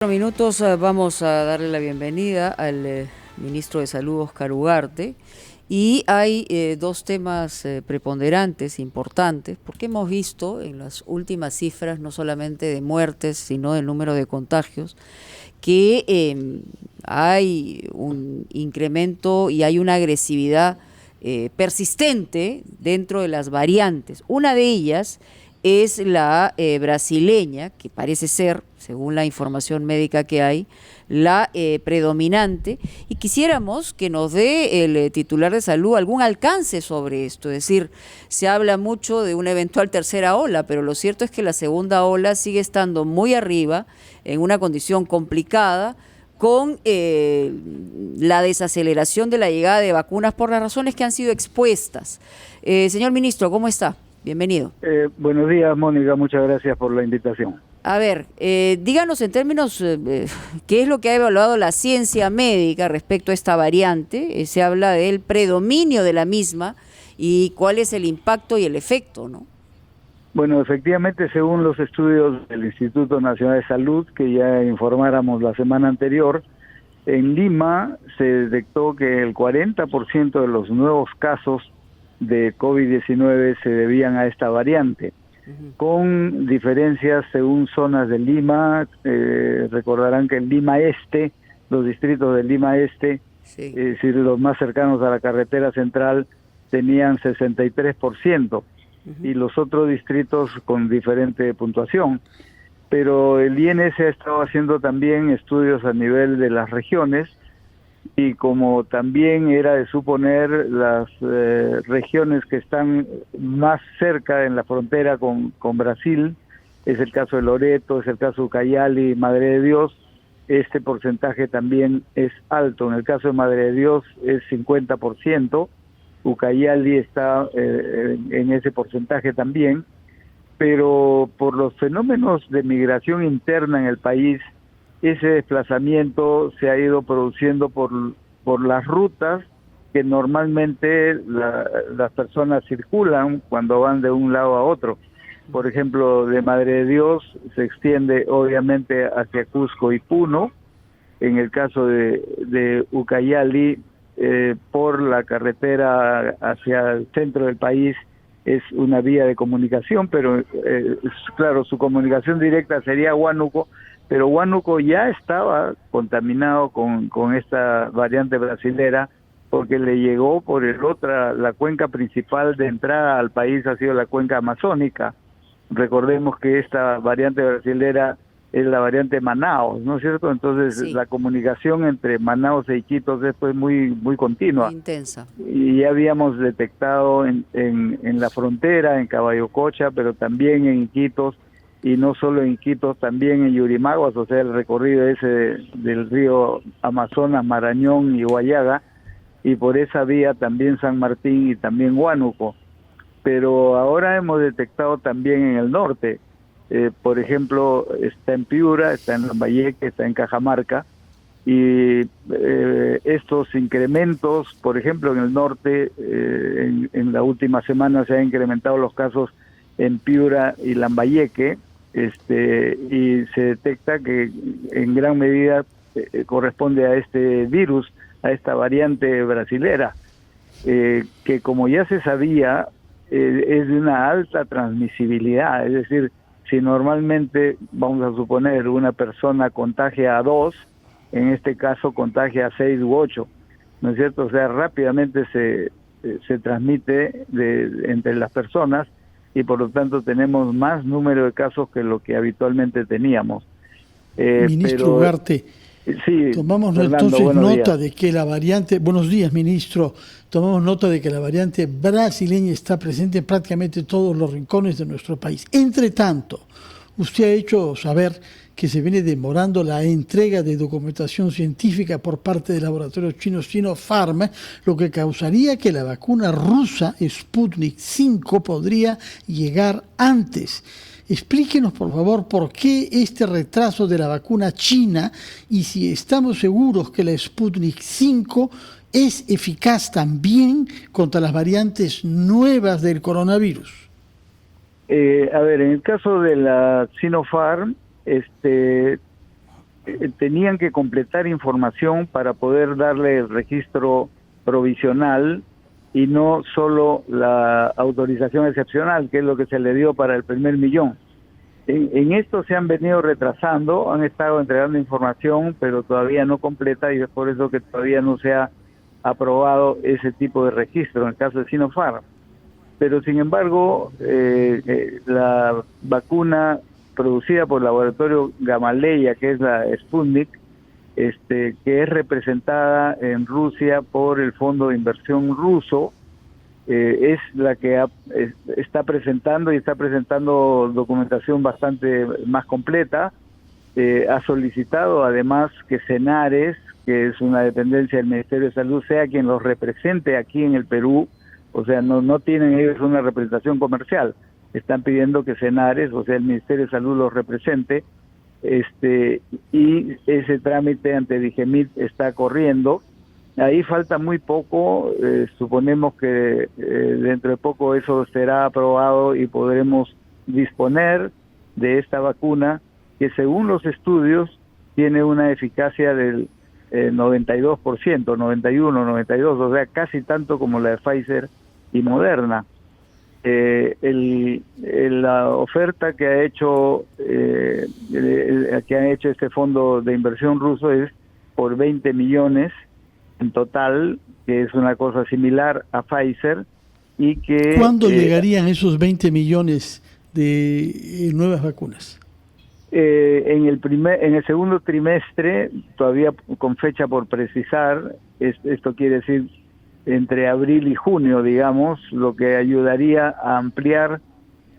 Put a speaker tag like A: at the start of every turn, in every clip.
A: Minutos vamos a darle la bienvenida al ministro de Salud, Óscar Ugarte, y hay dos temas preponderantes, importantes, porque hemos visto en las últimas cifras, no solamente de muertes, sino del número de contagios, que hay un incremento y hay una agresividad persistente dentro de las variantes. Una de ellas es la brasileña, que parece ser, según la información médica que hay, la predominante, y quisiéramos que nos dé el titular de salud algún alcance sobre esto. Es decir, se habla mucho de una eventual tercera ola, pero lo cierto es que la segunda ola sigue estando muy arriba, en una condición complicada, con la desaceleración de la llegada de vacunas por las razones que han sido expuestas. Señor ministro, ¿cómo está? Bienvenido.
B: Buenos días, Mónica, muchas gracias por la invitación.
A: A ver, díganos en términos, ¿qué es lo que ha evaluado la ciencia médica respecto a esta variante? Se habla del predominio de la misma y cuál es el impacto y el efecto, ¿no?
B: Bueno, efectivamente, según los estudios del Instituto Nacional de Salud, que ya informáramos la semana anterior, en Lima se detectó que el 40% de los nuevos casos de COVID-19 se debían a esta variante, con diferencias según zonas de Lima. Recordarán que en Lima Este, los distritos de Lima Este,
A: Sí.
B: es decir, los más cercanos a la carretera central, tenían 63%, y los otros distritos con diferente puntuación. Pero el INS ha estado haciendo también estudios a nivel de las regiones, y como también era de suponer, las regiones que están más cerca en la frontera con Brasil, es el caso de Loreto, es el caso de Ucayali, Madre de Dios, este porcentaje también es alto. En el caso de Madre de Dios es 50%, Ucayali está en ese porcentaje también, pero por los fenómenos de migración interna en el país, ese desplazamiento se ha ido produciendo por las rutas que normalmente las personas circulan cuando van de un lado a otro. Por ejemplo, de Madre de Dios se extiende obviamente hacia Cusco y Puno. En el caso de Ucayali, por la carretera hacia el centro del país, es una vía de comunicación, pero claro, su comunicación directa sería Huánuco, pero Huánuco ya estaba contaminado con esta variante brasilera, porque le llegó por la cuenca principal de entrada al país ha sido la cuenca amazónica. Recordemos que esta variante brasilera es la variante Manaos, ¿no es cierto? Entonces
A: Sí.
B: la comunicación entre Manaos e Iquitos es pues muy continua.
A: Muy intensa.
B: Y ya habíamos detectado en la frontera, en Caballococha, pero también en Iquitos, y no solo en Iquitos, también en Yurimaguas, o sea, el recorrido ese del río Amazonas, Marañón y Huallaga, y por esa vía también San Martín y también Huánuco. Pero ahora hemos detectado también en el norte, por ejemplo, está en Piura, está en Lambayeque, está en Cajamarca, y estos incrementos, por ejemplo, en el norte, en la última semana se han incrementado los casos en Piura y Lambayeque, y se detecta que en gran medida corresponde a este virus, a esta variante brasilera, que como ya se sabía, es de una alta transmisibilidad. Es decir, si normalmente, vamos a suponer, una persona contagia a 2, en este caso contagia a 6 u 8, ¿no es cierto? O sea, rápidamente se transmite entre las personas, y por lo tanto tenemos más número de casos que lo que habitualmente teníamos.
C: Ministro Ugarte,
B: sí,
C: tomamos
B: Fernando,
C: entonces nota
B: días.
C: de que la variante, buenos días ministro, tomamos nota de que la variante brasileña está presente en prácticamente todos los rincones de nuestro país. Entre tanto, usted ha hecho saber que se viene demorando la entrega de documentación científica por parte del laboratorio chino Sinopharm, lo que causaría que la vacuna rusa Sputnik V podría llegar antes. Explíquenos, por favor, por qué este retraso de la vacuna china y si estamos seguros que la Sputnik V es eficaz también contra las variantes nuevas del coronavirus.
B: A ver, en el caso de la Sinopharm, tenían que completar información para poder darle el registro provisional y no solo la autorización excepcional, que es lo que se le dio para el primer millón. En esto se han venido retrasando, han estado entregando información, pero todavía no completa, y es por eso que todavía no se ha aprobado ese tipo de registro en el caso de Sinopharm. Pero sin embargo, la vacuna producida por el laboratorio Gamaleya, que es la Sputnik, que es representada en Rusia por el Fondo de Inversión ruso, es la que está presentando documentación bastante más completa. Ha solicitado además que Senares, que es una dependencia del Ministerio de Salud, sea quien los represente aquí en el Perú. O sea, no tienen ellos una representación comercial. Están pidiendo que Senares, o sea, el Ministerio de Salud los represente, y ese trámite ante Digemit está corriendo. Ahí falta muy poco, suponemos que dentro de poco eso será aprobado y podremos disponer de esta vacuna que según los estudios tiene una eficacia del 92%, 91, 92, o sea, casi tanto como la de Pfizer y Moderna. La oferta que ha hecho este fondo de inversión ruso es por 20 millones en total, que es una cosa similar a Pfizer, y que...
C: ¿Cuándo llegarían esos 20 millones de nuevas vacunas?
B: En el segundo trimestre, todavía con fecha por precisar, esto quiere decir entre abril y junio, digamos, lo que ayudaría a ampliar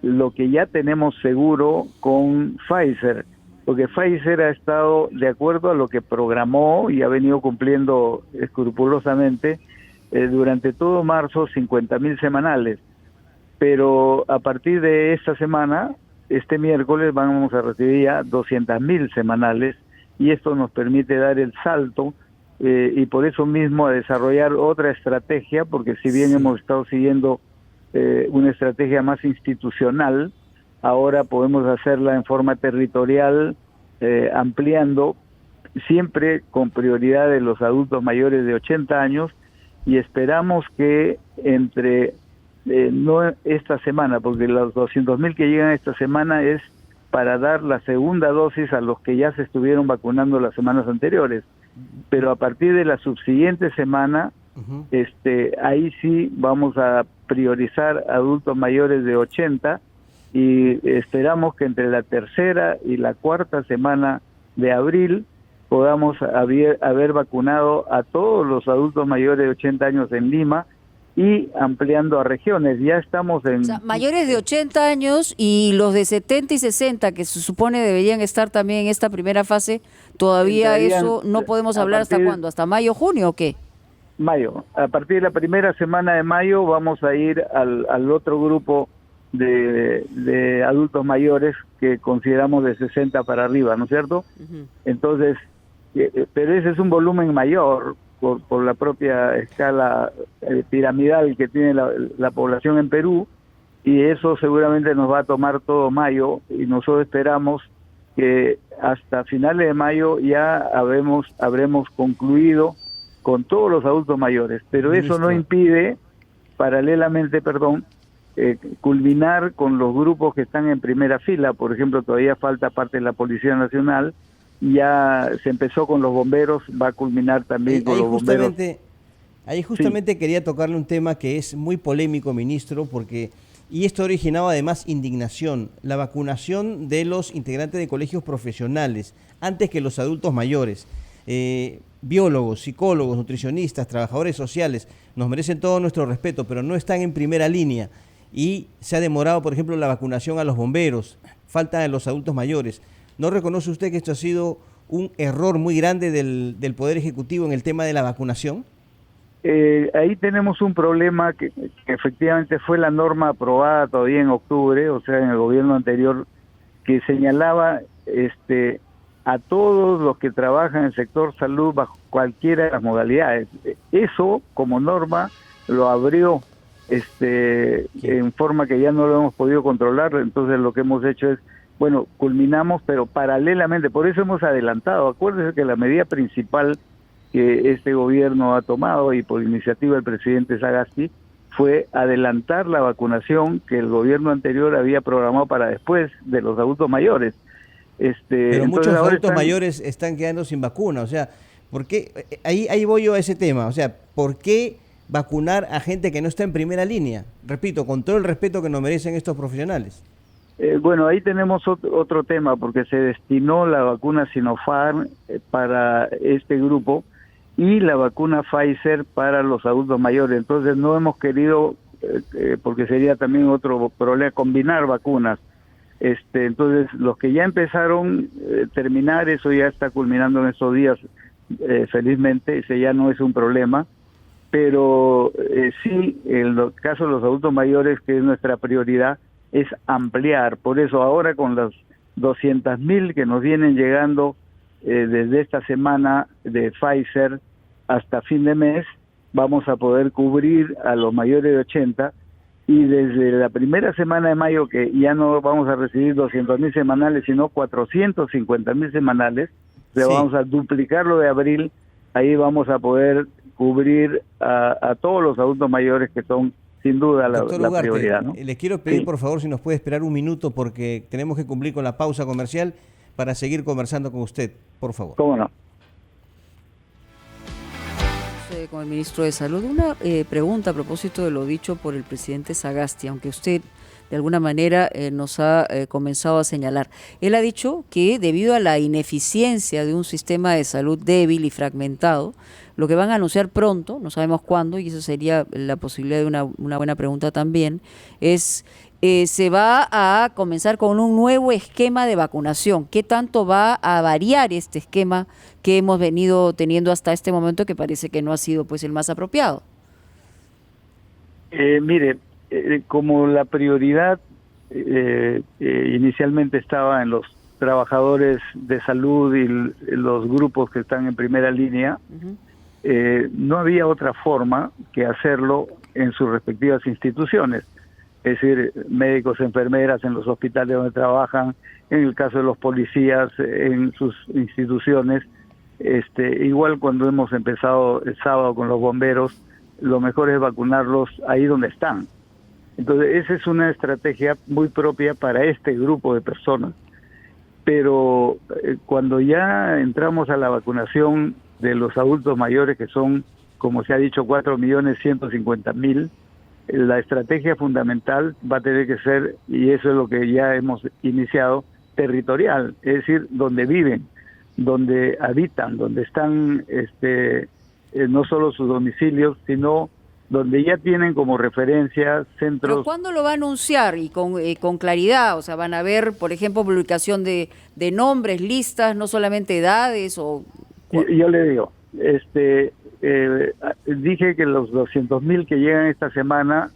B: lo que ya tenemos seguro con Pfizer, porque Pfizer ha estado de acuerdo a lo que programó y ha venido cumpliendo escrupulosamente durante todo marzo 50,000 semanales, pero a partir de esta semana, este miércoles, vamos a recibir ya 200,000 semanales, y esto nos permite dar el salto y por eso mismo a desarrollar otra estrategia, porque si bien hemos estado siguiendo una estrategia más institucional, ahora podemos hacerla en forma territorial, ampliando, siempre con prioridad de los adultos mayores de 80 años, y esperamos que no esta semana, porque los 200,000 que llegan esta semana es para dar la segunda dosis a los que ya se estuvieron vacunando las semanas anteriores, pero a partir de la subsiguiente semana, ahí sí vamos a priorizar adultos mayores de 80, y esperamos que entre la tercera y la cuarta semana de abril podamos haber vacunado a todos los adultos mayores de 80 años en Lima, y ampliando a regiones. Ya estamos en...
A: O sea, mayores de 80 años y los de 70 y 60, que se supone deberían estar también en esta primera fase, todavía eso no podemos hablar. ¿Hasta cuándo? ¿Hasta mayo, junio o qué?
B: Mayo. A partir de la primera semana de mayo vamos a ir al otro grupo de adultos mayores que consideramos de 60 para arriba, ¿no es cierto? Entonces, pero ese es un volumen mayor, por la propia escala piramidal que tiene la población en Perú, y eso seguramente nos va a tomar todo mayo, y nosotros esperamos que hasta finales de mayo ya habremos concluido con todos los adultos mayores, pero eso no impide, paralelamente, culminar con los grupos que están en primera fila. Por ejemplo, todavía falta parte de la Policía Nacional, ya se empezó con los bomberos, va a culminar también con los bomberos.
D: Ahí justamente quería tocarle un tema que es muy polémico, ministro, y esto ha originado además indignación: la vacunación de los integrantes de colegios profesionales antes que los adultos mayores. Biólogos, psicólogos, nutricionistas, trabajadores sociales nos merecen todo nuestro respeto, pero no están en primera línea, y se ha demorado, por ejemplo, la vacunación a los bomberos, falta de los adultos mayores. ¿No reconoce usted que esto ha sido un error muy grande del Poder Ejecutivo en el tema de la vacunación?
B: Ahí tenemos un problema que efectivamente fue la norma aprobada todavía en octubre, o sea, en el gobierno anterior, que señalaba a todos los que trabajan en el sector salud bajo cualquiera de las modalidades. Eso, como norma, lo abrió en forma que ya no lo hemos podido controlar. Entonces lo que hemos hecho es Bueno, culminamos, pero paralelamente, por eso hemos adelantado. Acuérdense que la medida principal que este gobierno ha tomado, y por iniciativa del presidente Sagasti, fue adelantar la vacunación que el gobierno anterior había programado para después de los adultos mayores.
D: Pero muchos adultos mayores están quedando sin vacuna, o sea, ¿por qué? Ahí voy yo a ese tema, o sea, ¿por qué vacunar a gente que no está en primera línea? Repito, con todo el respeto que nos merecen estos profesionales.
B: Bueno, ahí tenemos otro tema, porque se destinó la vacuna Sinopharm para este grupo y la vacuna Pfizer para los adultos mayores. Entonces no hemos querido, porque sería también otro problema, combinar vacunas. Entonces los que ya empezaron terminar, eso ya está culminando en estos días, felizmente, ese ya no es un problema. Pero sí, en el caso de los adultos mayores, que es nuestra prioridad, es ampliar. Por eso ahora con las 200.000 que nos vienen llegando desde esta semana de Pfizer hasta fin de mes, vamos a poder cubrir a los mayores de 80, y desde la primera semana de mayo, que ya no vamos a recibir 200.000 semanales, sino 450.000 semanales,
D: Sí.
B: Vamos a duplicar lo de abril, ahí vamos a poder cubrir a todos los adultos mayores, que son sin duda la
D: Ugarte,
B: prioridad, ¿no?
D: les quiero pedir
B: Sí.
D: por favor si nos puede esperar un minuto, porque tenemos que cumplir con la pausa comercial para seguir conversando con usted, por favor.
B: ¿Cómo no?
A: Con el ministro de Salud, una pregunta a propósito de lo dicho por el presidente Sagasti, aunque usted de alguna manera nos ha comenzado a señalar. Él ha dicho que debido a la ineficiencia de un sistema de salud débil y fragmentado, lo que van a anunciar pronto, no sabemos cuándo, y eso sería la posibilidad de una buena pregunta también, es se va a comenzar con un nuevo esquema de vacunación. ¿Qué tanto va a variar este esquema que hemos venido teniendo hasta este momento, que parece que no ha sido pues el más apropiado?
B: Mire, como la prioridad inicialmente estaba en los trabajadores de salud y los grupos que están en primera línea, no había otra forma que hacerlo en sus respectivas instituciones. Es decir, médicos, enfermeras en los hospitales donde trabajan, en el caso de los policías, en sus instituciones. Igual cuando hemos empezado el sábado con los bomberos, lo mejor es vacunarlos ahí donde están. Entonces, esa es una estrategia muy propia para este grupo de personas. Pero cuando ya entramos a la vacunación de los adultos mayores, que son, como se ha dicho, 4.150.000, la estrategia fundamental va a tener que ser, y eso es lo que ya hemos iniciado, territorial, es decir, donde viven, donde habitan, donde están no solo sus domicilios, sino donde ya tienen como referencia centros.
A: ¿Pero cuándo lo va a anunciar y con claridad? O sea, ¿van a ver, por ejemplo, publicación de nombres, listas, no solamente edades? O
B: Yo le digo, dije que los 200.000 que llegan esta semana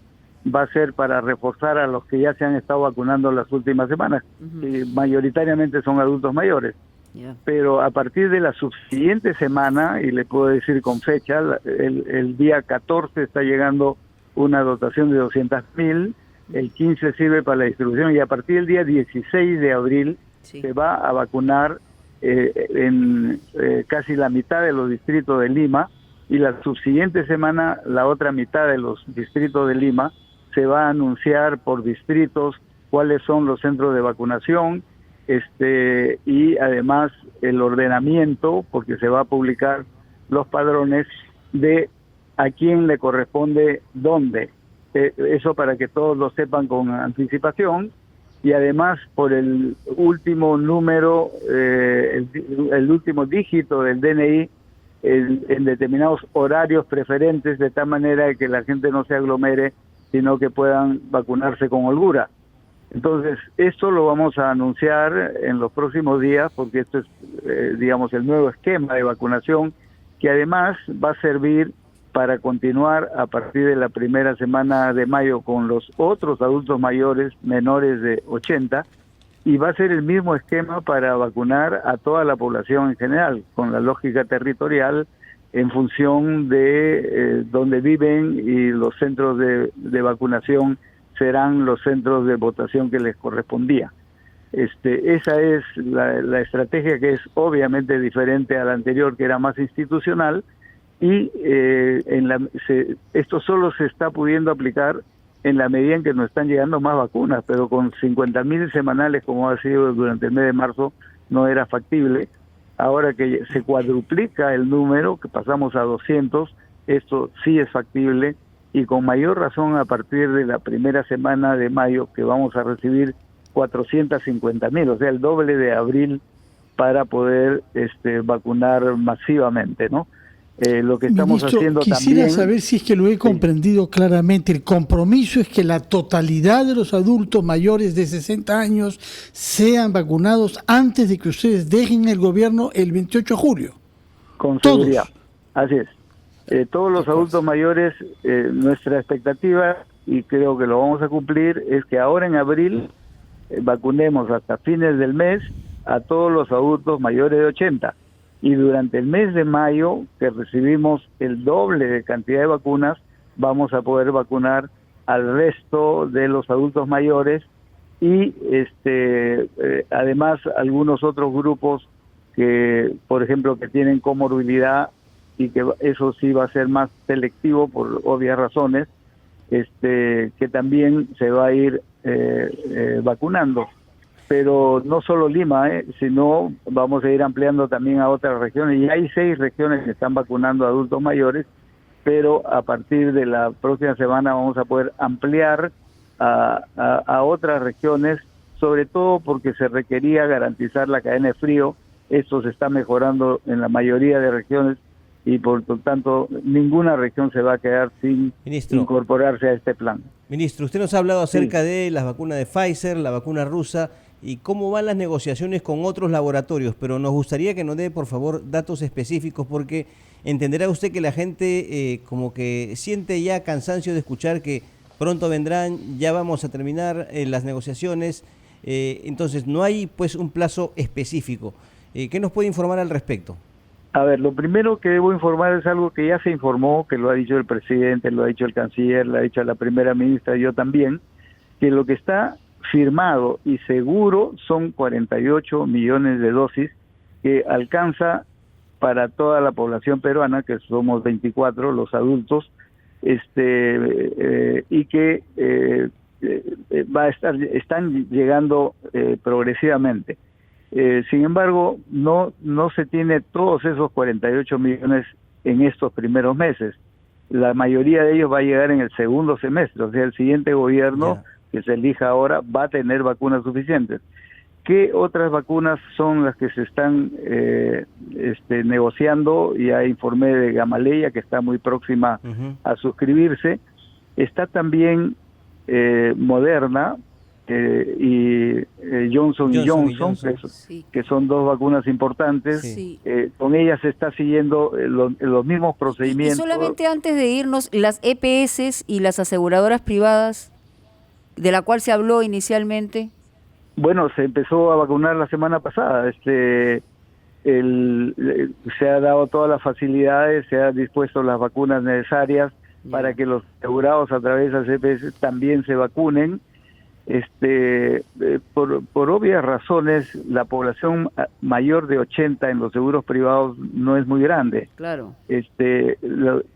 B: va a ser para reforzar a los que ya se han estado vacunando las últimas semanas, y mayoritariamente son adultos mayores.
A: Yeah.
B: Pero a partir de la subsiguiente semana, y le puedo decir con fecha, el día 14 está llegando una dotación de 200.000, el 15 sirve para la distribución, y a partir del día 16 de abril se va a vacunar en casi la mitad de los distritos de Lima, y la subsiguiente semana la otra mitad de los distritos de Lima se va a anunciar por distritos cuáles son los centros de vacunación, y además el ordenamiento, porque se va a publicar los padrones de a quién le corresponde dónde, eso para que todos lo sepan con anticipación. Y además por el último número, el último dígito del DNI en determinados horarios preferentes, de tal manera que la gente no se aglomere, sino que puedan vacunarse con holgura. Entonces, esto lo vamos a anunciar en los próximos días, porque esto es, digamos, el nuevo esquema de vacunación, que además va a servir para continuar a partir de la primera semana de mayo con los otros adultos mayores menores de 80, y va a ser el mismo esquema para vacunar a toda la población en general, con la lógica territorial en función de donde viven, y los centros de vacunación serán los centros de votación que les correspondía. Esa es la estrategia, que es obviamente diferente a la anterior, que era más institucional, y esto solo se está pudiendo aplicar en la medida en que nos están llegando más vacunas, pero con 50.000 semanales, como ha sido durante el mes de marzo, no era factible. Ahora que se cuadruplica el número, que pasamos a 200, esto sí es factible, y con mayor razón a partir de la primera semana de mayo, que vamos a recibir 450.000, o sea, el doble de abril, para poder vacunar masivamente, ¿no? Lo que estamos
C: Ministro,
B: haciendo
C: quisiera
B: también...
C: saber si es que lo he comprendido claramente. El compromiso es que la totalidad de los adultos mayores de 60 años sean vacunados antes de que ustedes dejen el gobierno el 28 de julio.
B: Con
C: Todos.
B: seguridad, así es. Todos los adultos mayores, nuestra expectativa, y creo que lo vamos a cumplir, es que ahora en abril vacunemos hasta fines del mes a todos los adultos mayores de 80. Y durante el mes de mayo, que recibimos el doble de cantidad de vacunas, vamos a poder vacunar al resto de los adultos mayores y además algunos otros grupos que, por ejemplo, que tienen comorbilidad, y que eso sí va a ser más selectivo por obvias razones, que también se va a ir vacunando. Pero no solo Lima, sino vamos a ir ampliando también a otras regiones, y hay 6 regiones que están vacunando a adultos mayores, pero a partir de la próxima semana vamos a poder ampliar a otras regiones, sobre todo porque se requería garantizar la cadena de frío. Esto se está mejorando en la mayoría de regiones, y por lo tanto ninguna región se va a quedar sin incorporarse a este plan.
D: Ministro, usted nos ha hablado acerca de las vacunas de Pfizer, la vacuna rusa, y cómo van las negociaciones con otros laboratorios, pero nos gustaría que nos dé, por favor, datos específicos, porque entenderá usted que la gente como que siente ya cansancio de escuchar que pronto vendrán, ya vamos a terminar las negociaciones, entonces no hay pues un plazo específico. ¿Qué nos puede informar al respecto?
B: A ver, lo primero que debo informar es algo que ya se informó, que lo ha dicho el presidente, lo ha dicho el canciller, lo ha dicho la primera ministra, yo también, que lo que está firmado y seguro son 48 millones de dosis, que alcanza para toda la población peruana, que somos 24 los adultos, y que están llegando progresivamente. Sin embargo, no se tiene todos esos 48 millones en estos primeros meses. La mayoría de ellos va a llegar en el segundo semestre, o sea, el siguiente gobierno que se elija ahora va a tener vacunas suficientes. ¿Qué otras vacunas son las que se están negociando? Ya informé de Gamaleya, que está muy próxima a suscribirse. Está también Moderna y Johnson Johnson, que son 2 vacunas importantes.
A: Sí.
B: Con ellas se está siguiendo los mismos procedimientos.
A: Y solamente antes de irnos, las EPS y las aseguradoras privadas, de la cual se habló inicialmente.
B: Bueno, se empezó a vacunar la semana pasada. Se ha dado todas las facilidades, se han dispuesto las vacunas necesarias para que los asegurados a través de las EPS también se vacunen. Por obvias razones, la población mayor de 80 en los seguros privados no es muy grande.
A: Claro.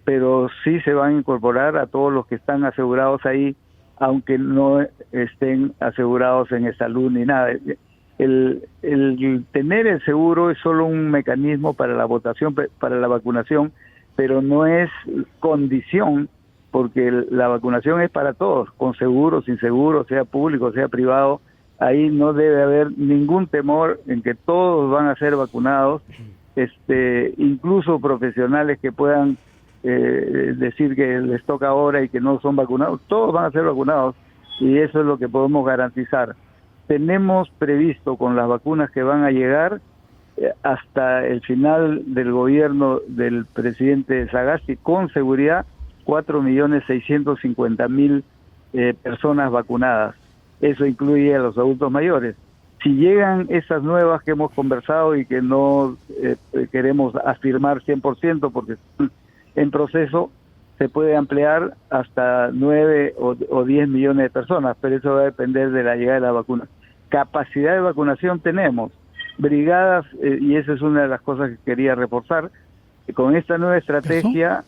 B: Pero sí se van a incorporar a todos los que están asegurados ahí, aunque no estén asegurados en salud ni nada. El tener el seguro es solo un mecanismo para la votación, para la vacunación, pero no es condición, porque la vacunación es para todos, con seguro, sin seguro, sea público, sea privado. Ahí no debe haber ningún temor en que todos van a ser vacunados, incluso profesionales que puedan decir que les toca ahora y que no son vacunados, todos van a ser vacunados, y eso es lo que podemos garantizar. Tenemos previsto con las vacunas que van a llegar hasta el final del gobierno del presidente Sagasti, con seguridad 4.650.000 personas vacunadas. Eso incluye a los adultos mayores. Si llegan esas nuevas que hemos conversado y que no queremos afirmar 100% porque están en proceso, se puede ampliar hasta 9 o 10 millones de personas, pero eso va a depender de la llegada de la vacuna. capacidad de vacunación tenemos. Brigadas, y esa es una de las cosas que quería reforzar, con esta nueva estrategia,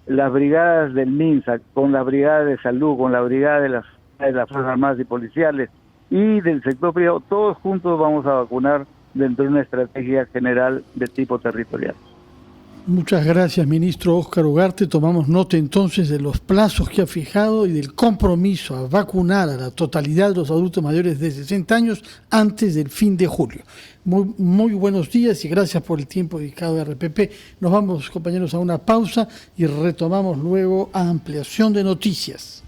B: las brigadas del MINSA, con la brigada de salud, con la brigada de las Fuerzas Armadas y Policiales y del sector privado, todos juntos vamos a vacunar dentro de una estrategia general de tipo territorial.
C: Muchas gracias, ministro Óscar Ugarte. Tomamos nota entonces de los plazos que ha fijado y del compromiso a vacunar a la totalidad de los adultos mayores de 60 años antes del fin de julio. Muy buenos días y gracias por el tiempo dedicado a RPP. Nos vamos, compañeros, a una pausa y retomamos luego a ampliación de noticias.